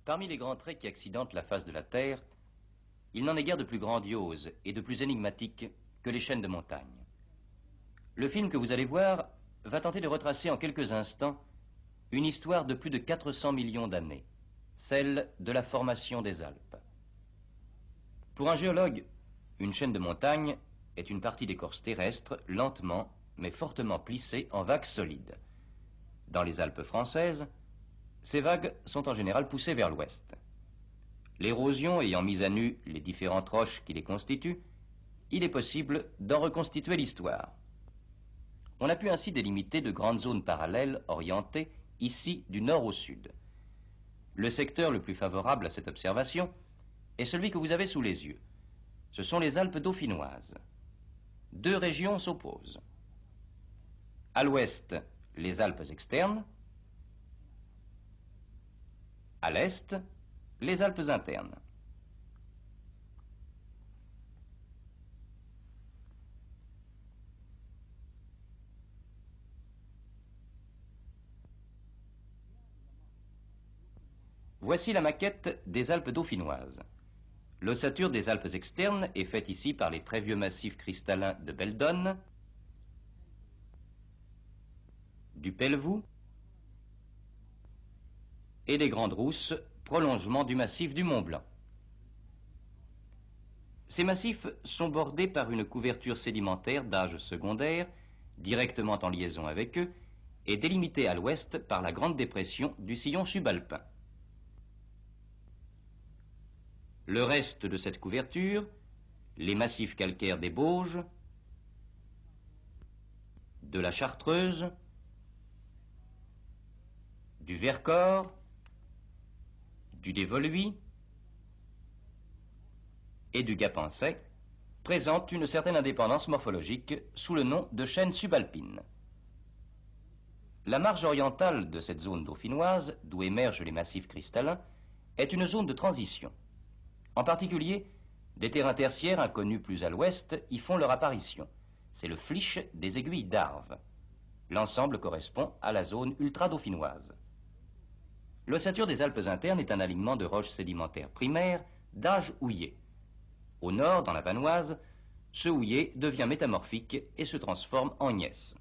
Parmi les grands traits qui accidentent la face de la Terre, il n'en est guère de plus grandiose et de plus énigmatique que les chaînes de montagnes. Le film que vous allez voir va tenter de retracer en quelques instants une histoire de plus de 400 millions d'années, celle de la formation des Alpes. Pour un géologue, une chaîne de montagnes est une partie d'écorce terrestre lentement mais fortement plissée en vagues solides. Dans les Alpes françaises, ces vagues sont en général poussées vers l'ouest. L'érosion ayant mis à nu les différentes roches qui les constituent, il est possible d'en reconstituer l'histoire. On a pu ainsi délimiter de grandes zones parallèles orientées ici du nord au sud. Le secteur le plus favorable à cette observation est celui que vous avez sous les yeux. Ce sont les Alpes dauphinoises. Deux régions s'opposent. À l'ouest, les Alpes externes. À l'est, les Alpes internes. Voici la maquette des Alpes dauphinoises. L'ossature des Alpes externes est faite ici par les très vieux massifs cristallins de Beldonne, du Pelvoux et des Grandes Rousses, prolongement du massif du Mont Blanc. Ces massifs sont bordés par une couverture sédimentaire d'âge secondaire, directement en liaison avec eux, et délimitée à l'ouest par la grande dépression du sillon subalpin. Le reste de cette couverture, les massifs calcaires des Bauges, de la Chartreuse, du Vercors, du Dévoluy et du Gapençais, présentent une certaine indépendance morphologique sous le nom de chaîne subalpine. La marge orientale de cette zone dauphinoise, d'où émergent les massifs cristallins, est une zone de transition. En particulier, des terrains tertiaires inconnus plus à l'ouest y font leur apparition. C'est le flysch des aiguilles d'Arve. L'ensemble correspond à la zone ultra-dauphinoise. L'ossature des Alpes internes est un alignement de roches sédimentaires primaires d'âge houillé. Au nord, dans la Vanoise, ce houillé devient métamorphique et se transforme en gneiss.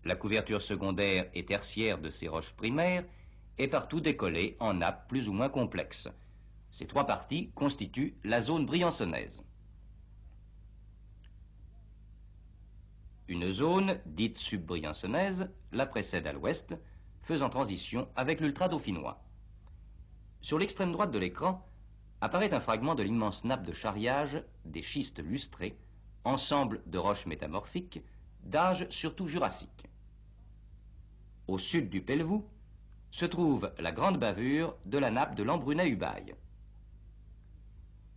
La couverture secondaire et tertiaire de ces roches primaires est partout décollée en nappes plus ou moins complexes. Ces trois parties constituent la zone briançonnaise. Une zone, dite subbriançonnaise, la précède à l'ouest, faisant transition avec l'ultra-dauphinois. Sur l'extrême droite de l'écran apparaît un fragment de l'immense nappe de charriage des schistes lustrés, ensemble de roches métamorphiques, d'âge surtout jurassique. Au sud du Pelvoux se trouve la grande bavure de la nappe de l'Embrunet-Hubail.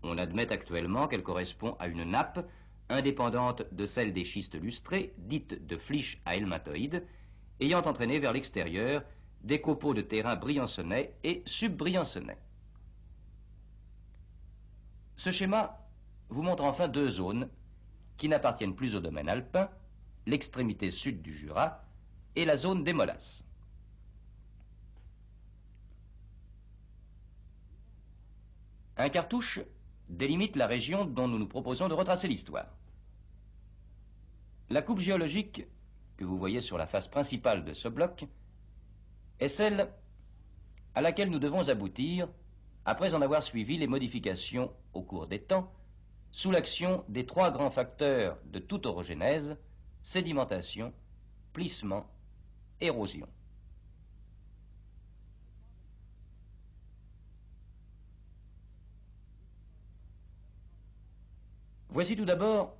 On admet actuellement qu'elle correspond à une nappe indépendante de celle des schistes lustrés, dite de flysch à helmatoïdes, ayant entraîné vers l'extérieur des copeaux de terrain briançonnais et subbriançonnais. Ce schéma vous montre enfin deux zones qui n'appartiennent plus au domaine alpin, l'extrémité sud du Jura et la zone des Molasses. Un cartouche délimite la région dont nous nous proposons de retracer l'histoire. La coupe géologique que vous voyez sur la face principale de ce bloc est celle à laquelle nous devons aboutir après en avoir suivi les modifications au cours des temps sous l'action des trois grands facteurs de toute orogénèse: sédimentation, plissement, érosion. Voici tout d'abord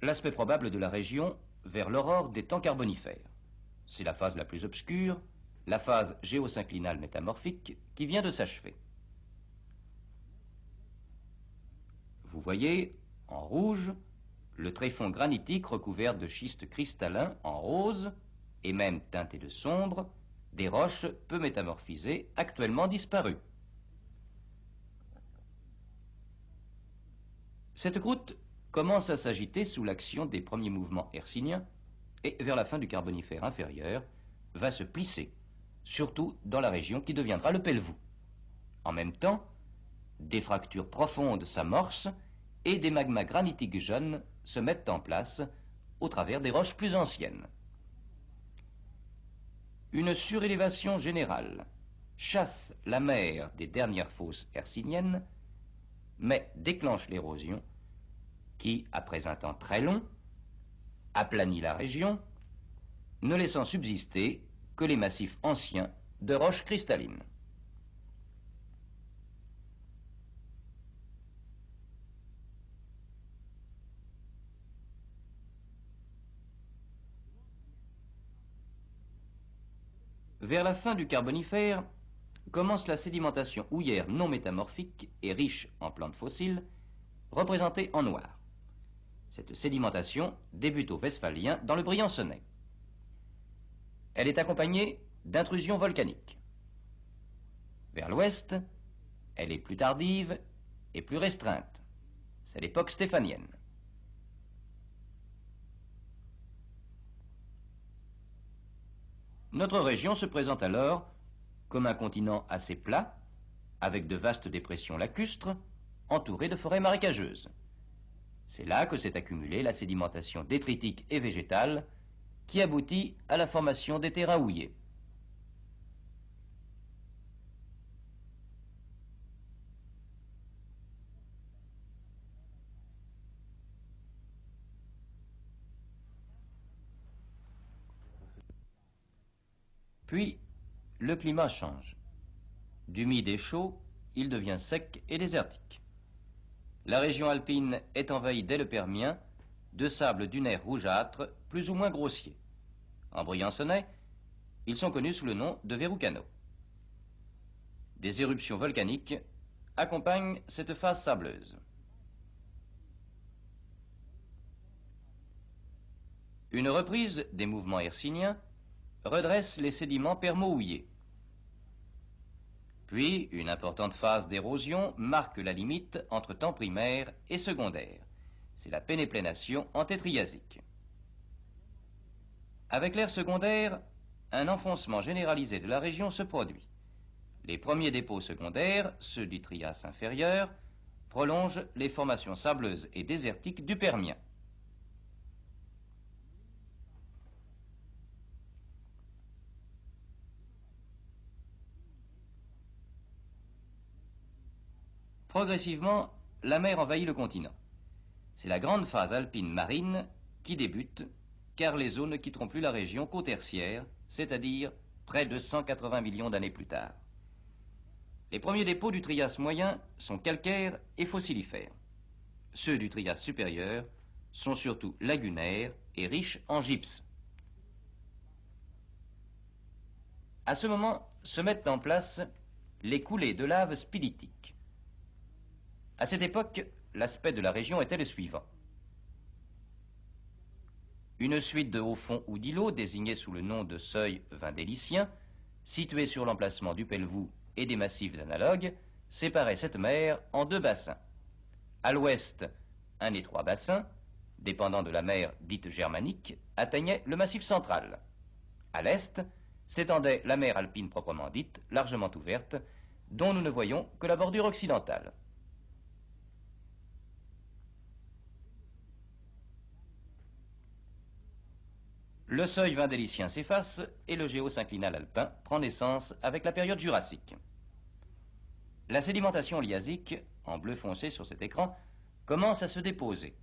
l'aspect probable de la région vers l'aurore des temps carbonifères. C'est la phase la plus obscure, la phase géosynclinale métamorphique qui vient de s'achever. Vous voyez, en rouge, le tréfonds granitique recouvert de schistes cristallins en rose, et même teinté de sombre, des roches peu métamorphisées actuellement disparues. Cette croûte commence à s'agiter sous l'action des premiers mouvements hercyniens et, vers la fin du Carbonifère inférieur, va se plisser surtout dans la région qui deviendra le Pelvoux. En même temps, des fractures profondes s'amorcent et des magmas granitiques jeunes se mettent en place au travers des roches plus anciennes. Une surélévation générale chasse la mer des dernières fosses hercyniennes, mais déclenche l'érosion qui, après un temps très long, aplanit la région, ne laissant subsister que les massifs anciens de roches cristallines. Vers la fin du Carbonifère, commence la sédimentation houillère non métamorphique et riche en plantes fossiles, représentée en noir. Cette sédimentation débute au Westphalien dans le Briançonnais. Elle est accompagnée d'intrusions volcaniques. Vers l'ouest, elle est plus tardive et plus restreinte. C'est l'époque stéphanienne. Notre région se présente alors comme un continent assez plat, avec de vastes dépressions lacustres, entourées de forêts marécageuses. C'est là que s'est accumulée la sédimentation détritique et végétale qui aboutit à la formation des terrains houillés. Puis, le climat change. D'humide et chaud, il devient sec et désertique. La région alpine est envahie dès le Permien de sables dunaires rougeâtres, plus ou moins grossiers. En Briançonnais, ils sont connus sous le nom de verrucano. Des éruptions volcaniques accompagnent cette phase sableuse. Une reprise des mouvements hercyniens redresse les sédiments permo-houillés. Puis, une importante phase d'érosion marque la limite entre temps primaire et secondaire. C'est la pénéplénation antétriasique. Avec l'ère secondaire, un enfoncement généralisé de la région se produit. Les premiers dépôts secondaires, ceux du Trias inférieur, prolongent les formations sableuses et désertiques du Permien. Progressivement, la mer envahit le continent. C'est la grande phase alpine marine qui débute, car les eaux ne quitteront plus la région qu'au tertiaire, c'est-à-dire près de 180 millions d'années plus tard. Les premiers dépôts du Trias moyen sont calcaires et fossilifères. Ceux du Trias supérieur sont surtout lagunaires et riches en gypse. À ce moment se mettent en place les coulées de lave spilitiques. À cette époque, l'aspect de la région était le suivant. Une suite de hauts fonds ou d'îlots désignés sous le nom de seuil vindélicien, situés sur l'emplacement du Pelvoux et des massifs analogues, séparaient cette mer en deux bassins. À l'ouest, un étroit bassin, dépendant de la mer dite germanique, atteignait le massif central. À l'est, s'étendait la mer alpine proprement dite, largement ouverte, dont nous ne voyons que la bordure occidentale. Le seuil vindélicien s'efface et le géosynclinal alpin prend naissance avec la période jurassique. La sédimentation liasique, en bleu foncé sur cet écran, commence à se déposer.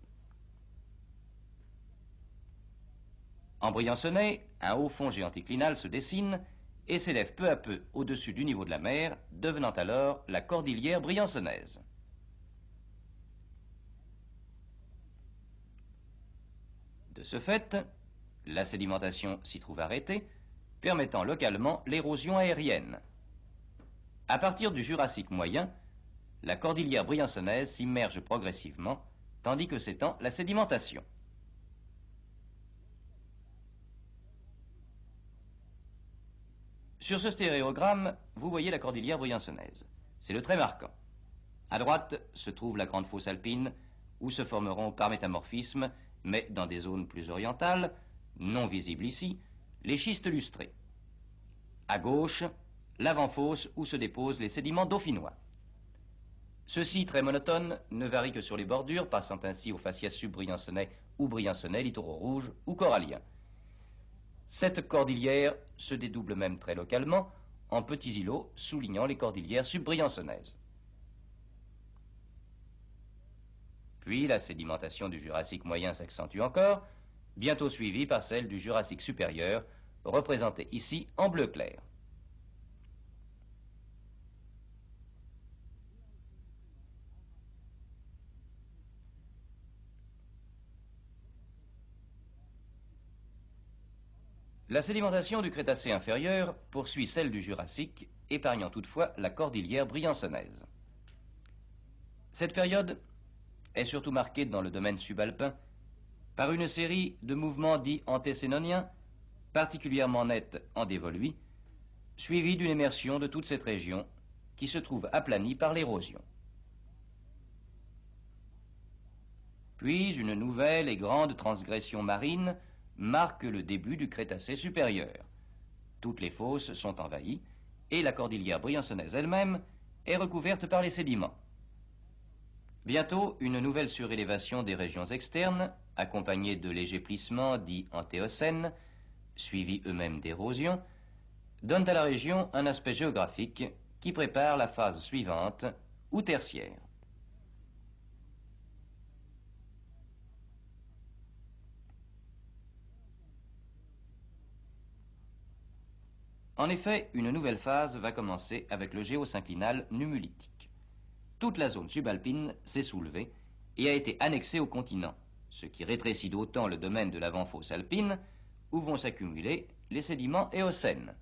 En Briançonnais, un haut fond géanticlinal se dessine et s'élève peu à peu au-dessus du niveau de la mer, devenant alors la cordillère briançonnaise. De ce fait, la sédimentation s'y trouve arrêtée, permettant localement l'érosion aérienne. À partir du Jurassique moyen, la cordillère briançonnaise s'immerge progressivement, tandis que s'étend la sédimentation. Sur ce stéréogramme, vous voyez la cordillère briançonnaise. C'est le trait marquant. À droite se trouve la grande fosse alpine, où se formeront par métamorphisme, mais dans des zones plus orientales, non visibles ici, les schistes lustrés. À gauche, l'avant-fosse où se déposent les sédiments dauphinois. Ceux-ci, très monotones, ne varient que sur les bordures, passant ainsi au faciès subbriançonnais ou briançonnais, littoraux rouges ou coralliens. Cette cordillère se dédouble même très localement en petits îlots soulignant les cordillères subbriançonnaises. Puis la sédimentation du Jurassique moyen s'accentue encore, bientôt suivie par celle du Jurassique supérieur, représentée ici en bleu clair. La sédimentation du Crétacé inférieur poursuit celle du Jurassique, épargnant toutefois la cordillère briançonnaise. Cette période est surtout marquée dans le domaine subalpin par une série de mouvements dits antécénoniens, particulièrement nets en dévoluis, suivis d'une immersion de toute cette région qui se trouve aplanie par l'érosion. Puis une nouvelle et grande transgression marine marque le début du Crétacé supérieur. Toutes les fosses sont envahies et la cordillère briançonnaise elle-même est recouverte par les sédiments. Bientôt, une nouvelle surélévation des régions externes, accompagnée de légers plissements dits antéocènes, suivis eux-mêmes d'érosion, donne à la région un aspect géographique qui prépare la phase suivante, ou tertiaire. En effet, une nouvelle phase va commencer avec le géosynclinal numulitique. Toute la zone subalpine s'est soulevée et a été annexée au continent, ce qui rétrécit d'autant le domaine de l'avant-fosse alpine où vont s'accumuler les sédiments éocènes.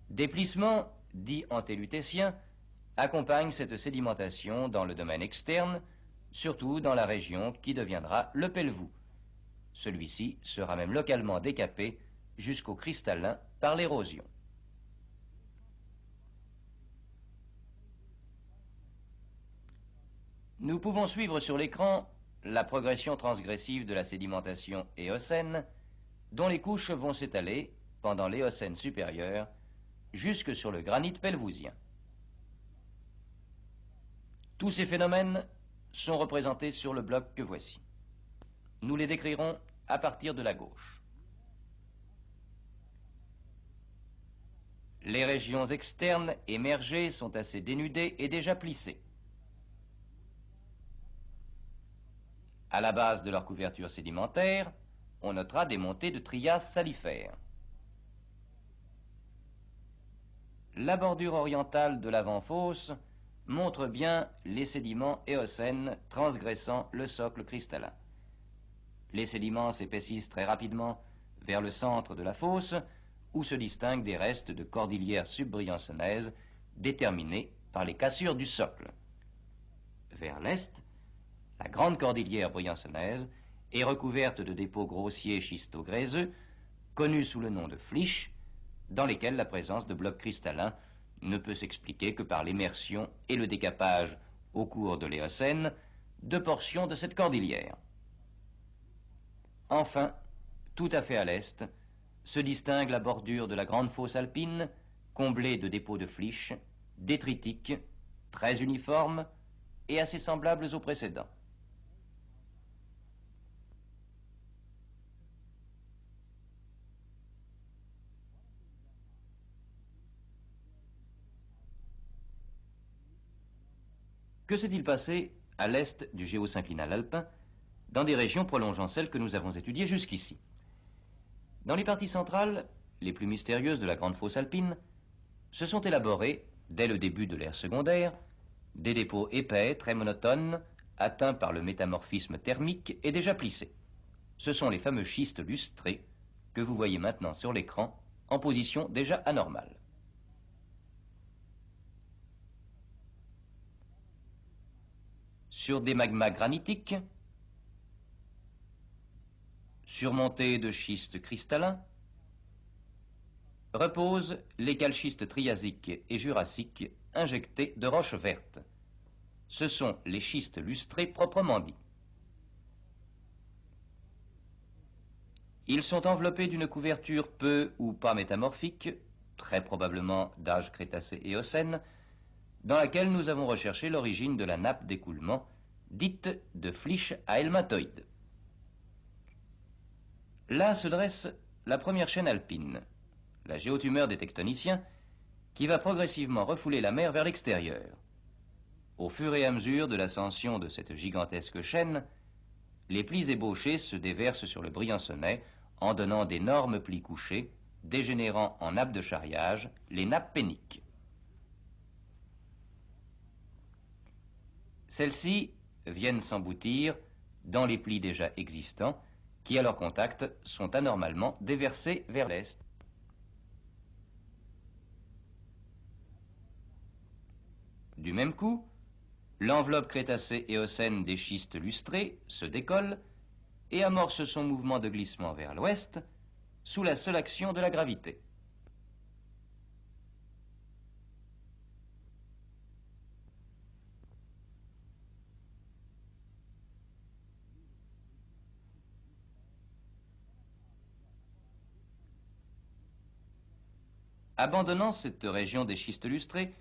Des plissements, dits antélutétiens, accompagnent cette sédimentation dans le domaine externe, surtout dans la région qui deviendra le Pelvoux. Celui-ci sera même localement décapé jusqu'au cristallin par l'érosion. Nous pouvons suivre sur l'écran la progression transgressive de la sédimentation éocène, dont les couches vont s'étaler, pendant l'éocène supérieur, jusque sur le granit pelvousien. Tous ces phénomènes sont représentés sur le bloc que voici. Nous les décrirons à partir de la gauche. Les régions externes émergées sont assez dénudées et déjà plissées. À la base de leur couverture sédimentaire, on notera des montées de trias salifères. La bordure orientale de l'avant-fosse montre bien les sédiments éocènes transgressant le socle cristallin. Les sédiments s'épaississent très rapidement vers le centre de la fosse, où se distinguent des restes de cordillères subbriançonnaises déterminés par les cassures du socle. Vers l'est, la grande cordillère briançonnaise est recouverte de dépôts grossiers schisto-gréseux, connus sous le nom de flysch, dans lesquels la présence de blocs cristallins ne peut s'expliquer que par l'immersion et le décapage, au cours de l'Éocène, de portions de cette cordillère. Enfin, tout à fait à l'est, se distingue la bordure de la grande fosse alpine, comblée de dépôts de flysch, détritiques, très uniformes et assez semblables aux précédents. Que s'est-il passé à l'est du géosynclinal alpin, dans des régions prolongeant celles que nous avons étudiées jusqu'ici? Dans les parties centrales, les plus mystérieuses de la grande fosse alpine, se sont élaborés, dès le début de l'ère secondaire, des dépôts épais, très monotones, atteints par le métamorphisme thermique et déjà plissés. Ce sont les fameux schistes lustrés que vous voyez maintenant sur l'écran, en position déjà anormale. Sur des magmas granitiques, surmontés de schistes cristallins, reposent les calchistes triasiques et jurassiques injectés de roches vertes. Ce sont les schistes lustrés proprement dits. Ils sont enveloppés d'une couverture peu ou pas métamorphique, très probablement d'âge Crétacé-Éocène, dans laquelle nous avons recherché l'origine de la nappe d'écoulement, dite de flysch à helmatoïde. Là se dresse la première chaîne alpine, la géotumeur des tectoniciens, qui va progressivement refouler la mer vers l'extérieur. Au fur et à mesure de l'ascension de cette gigantesque chaîne, les plis ébauchés se déversent sur le Briançonnais en donnant d'énormes plis couchés, dégénérant en nappes de charriage, les nappes péniques. Celles-ci viennent s'emboutir dans les plis déjà existants, qui à leur contact sont anormalement déversés vers l'est. Du même coup, l'enveloppe Crétacé-Éocène des schistes lustrés se décolle et amorce son mouvement de glissement vers l'ouest sous la seule action de la gravité. Abandonnant cette région des schistes lustrés,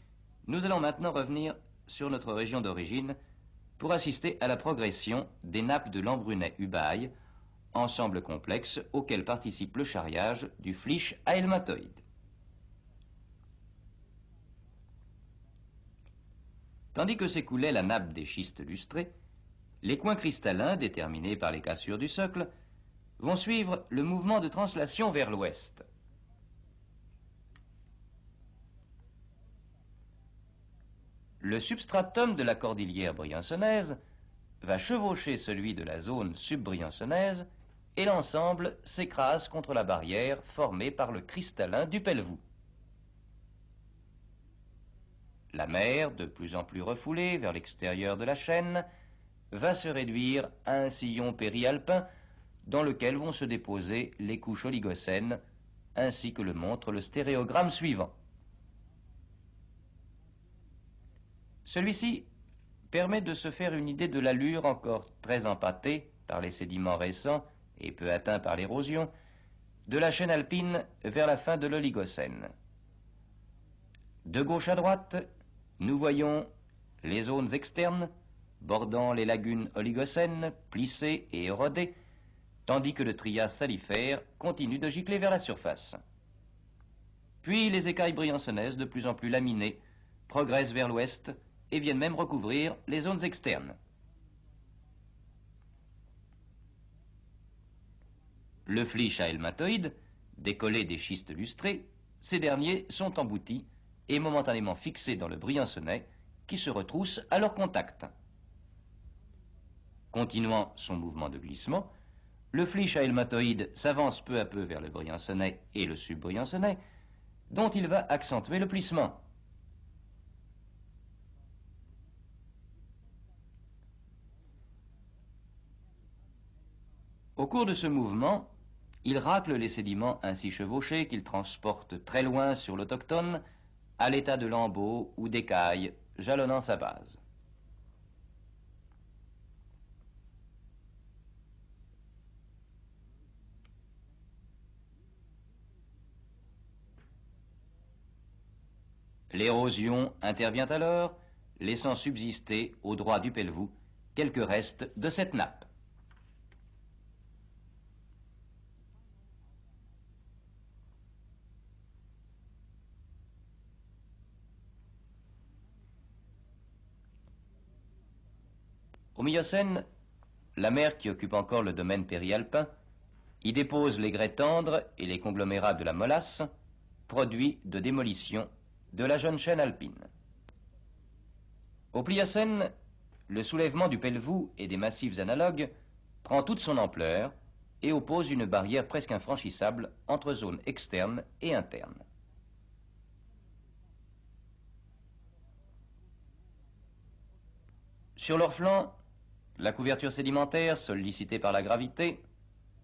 nous allons maintenant revenir sur notre région d'origine pour assister à la progression des nappes de Lambrunais-Ubaye, ensemble complexe auquel participe le charriage du flysch à helmatoïde. Tandis que s'écoulait la nappe des schistes lustrés, les coins cristallins, déterminés par les cassures du socle, vont suivre le mouvement de translation vers l'ouest. Le substratum de la cordillère briançonnaise va chevaucher celui de la zone subbriançonnaise et l'ensemble s'écrase contre la barrière formée par le cristallin du Pelvoux. La mer, de plus en plus refoulée vers l'extérieur de la chaîne, va se réduire à un sillon périalpin dans lequel vont se déposer les couches oligocènes, ainsi que le montre le stéréogramme suivant. Celui-ci permet de se faire une idée de l'allure encore très empâtée par les sédiments récents et peu atteint par l'érosion de la chaîne alpine vers la fin de l'Oligocène. De gauche à droite, nous voyons les zones externes bordant les lagunes oligocènes, plissées et érodées, tandis que le Trias salifère continue de gicler vers la surface. Puis les écailles briançonnaises, de plus en plus laminées, progressent vers l'ouest et viennent même recouvrir les zones externes. Le flysch à helmatoïde, décollé des schistes lustrés, ces derniers sont emboutis et momentanément fixés dans le Briançonnais qui se retrousse à leur contact. Continuant son mouvement de glissement, le flysch à helmatoïde s'avance peu à peu vers le Briançonnais et le subbriançonnais, dont il va accentuer le plissement. Au cours de ce mouvement, il racle les sédiments ainsi chevauchés qu'il transporte très loin sur l'autochtone, à l'état de lambeaux ou d'écailles, jalonnant sa base. L'érosion intervient alors, laissant subsister au droit du Pelvoux quelques restes de cette nappe. Au Miocène, la mer qui occupe encore le domaine périalpin y dépose les grès tendres et les conglomérats de la molasse, produits de démolition de la jeune chaîne alpine. Au Pliocène, le soulèvement du Pelvoux et des massifs analogues prend toute son ampleur et oppose une barrière presque infranchissable entre zones externes et internes. Sur leurs flancs, la couverture sédimentaire, sollicitée par la gravité,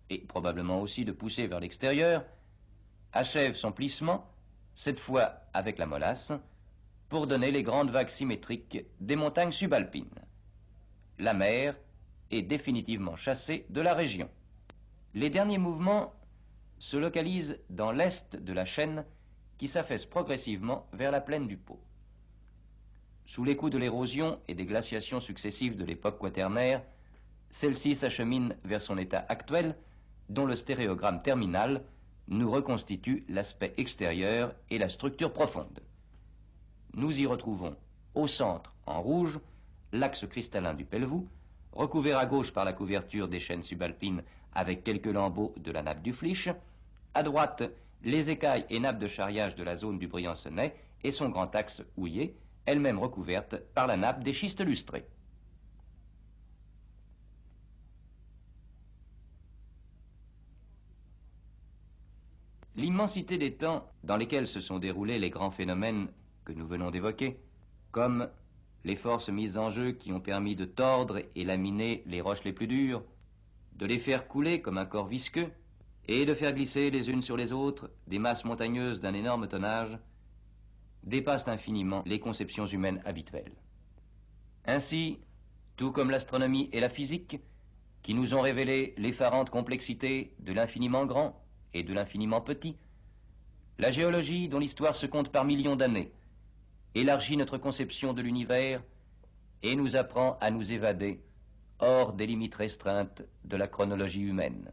et probablement aussi de pousser vers l'extérieur, achève son plissement, cette fois avec la molasse, pour donner les grandes vagues symétriques des montagnes subalpines. La mer est définitivement chassée de la région. Les derniers mouvements se localisent dans l'est de la chaîne qui s'affaisse progressivement vers la plaine du Pô. Sous les coups de l'érosion et des glaciations successives de l'époque quaternaire, celle-ci s'achemine vers son état actuel, dont le stéréogramme terminal nous reconstitue l'aspect extérieur et la structure profonde. Nous y retrouvons, au centre, en rouge, l'axe cristallin du Pelvoux, recouvert à gauche par la couverture des chaînes subalpines avec quelques lambeaux de la nappe du Flysch, à droite, les écailles et nappes de charriage de la zone du Briançonnais et son grand axe houillé, elle-même recouverte par la nappe des schistes lustrés. L'immensité des temps dans lesquels se sont déroulés les grands phénomènes que nous venons d'évoquer, comme les forces mises en jeu qui ont permis de tordre et laminer les roches les plus dures, de les faire couler comme un corps visqueux, et de faire glisser les unes sur les autres des masses montagneuses d'un énorme tonnage, dépassent infiniment les conceptions humaines habituelles. Ainsi, tout comme l'astronomie et la physique, qui nous ont révélé l'effarante complexité de l'infiniment grand et de l'infiniment petit, la géologie, dont l'histoire se compte par millions d'années, élargit notre conception de l'univers et nous apprend à nous évader hors des limites restreintes de la chronologie humaine.